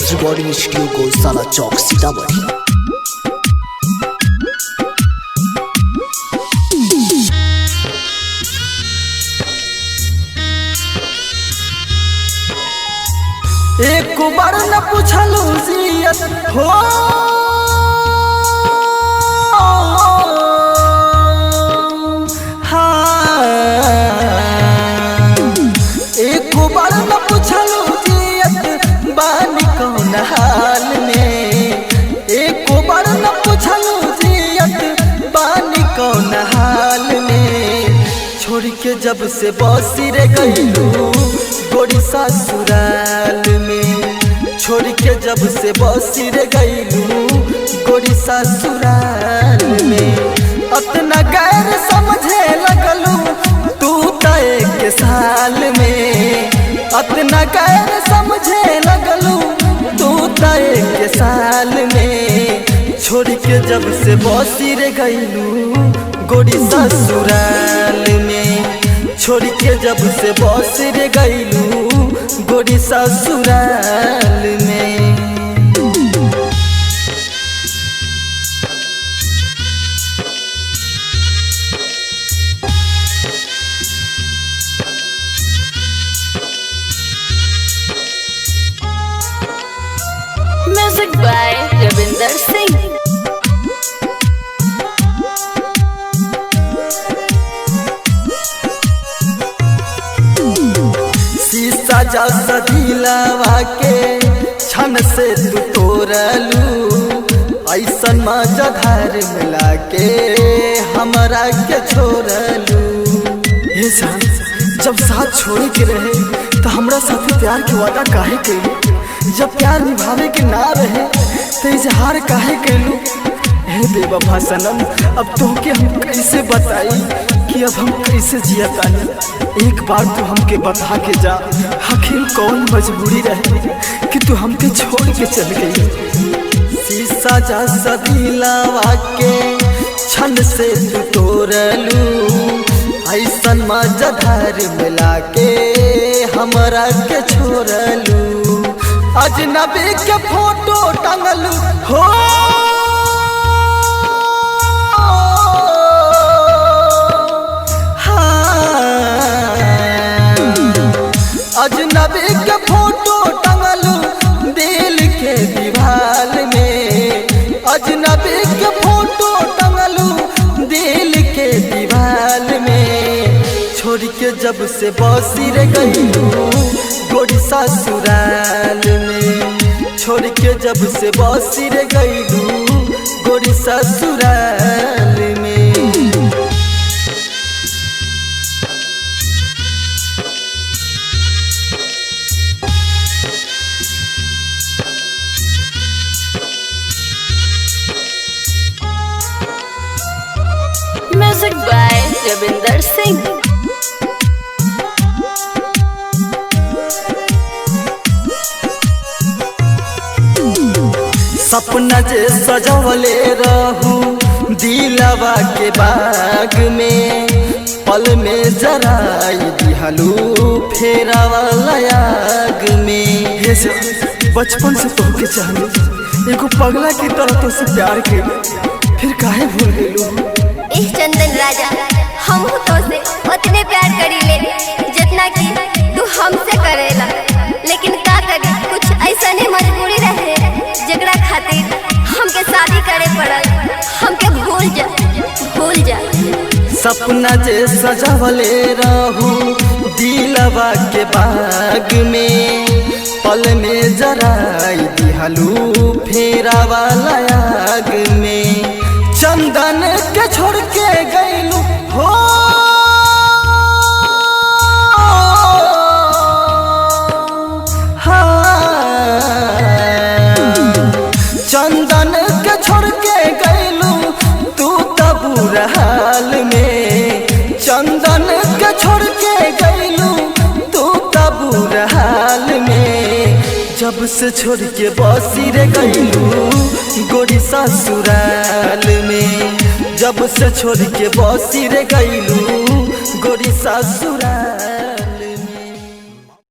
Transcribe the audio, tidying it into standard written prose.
Sound recording studio गौशाला चौक सीतामढ़ी। एक बार न पूछलू जियत हो हाँ, एक बार न पूछलू जियत बानी कौन हाल में। एक बार न पूछलू जियत बानी कौन हाल में। छोड़ के जब से बसी रे गईलू गोरी ससुराल में। छोड़ के जब से बसी रे गईलू गोरी ससुराल में। अपना गैर समझे लगलू तू तो एक साल में। अपना गैर समझे लगलू तू तो एक साल में। छोड़ के जब से बसी रे गईलू गोरी ससुराल में। छोड़ के जब से बस रे गईलू गोरी ससुराल में। Music by Ravinder Singh. शीशा सदिलवा के छन से तू तोड़लू। ऐसन मजा धार मिला के हमरा के छोड़लू। ये जान जब साथ छोड़े के रहे तो हमरा साथ प्यार के वादा काहे कैलू। जब प्यार निभावे के ना रहे तो इजहार काहे कैलू। हे बेवफा सनम अब तोहके हम कैसे बताई कि अब हम कैसे जिया तानी। एक बार तू हमके बता के जा आखिर कौन मजबूरी रहे कि तू हमके छोड़ के चल गई। शीशा जा सदिलवा के छन से तू तोड़लू। ऐसन मजा धार मिला के हमरा के छोड़लू। अजनबी के फोटो टंगलू हो अजनबी के फोटो टंगलू दिल के दीवार में। अजनबी के फोटो टंगलू दिल के दीवार में। छोड़ के जब से बसी रे गईलू गोरी ससुराल में। छोड़ के जब से बसी रे गईलू गोरी ससुराल में। Music by Ravinder Singh. सपना जे सजवले रहू दिलवा के बाग में। पल में जराई दिहलू फेरा वाला आग में। हे बचपन से तोहके चाहनी एगो पगला की तरह तो से प्यार के फिर काहे भूल गईलू। इस चंदन राजा हम तो से उतने प्यार करी ले जितना कि तू हमसे करेला। लेकिन का करी कुछ ऐसा नहीं मजबूरी रहे जगरा खातिर हमके शादी करे पड़ल। हमके भूल जा। सपना जे सजवले रहू दिलवा के बाग में। पल में जराई दिहलू फेरा वाला आग में। चंदन के छोड़ के गईलू हो हाँ, चंदन के छोड़ के गईलू तू तो बुरा हाल में। चंदन के छोड़ के गईलू तू तो बुरा हाल में। जब से छोड़ के बसी रे गईलू गोरी ससुराल में। जब से छोड़ के बसी रे गईलू गोरी ससुराल।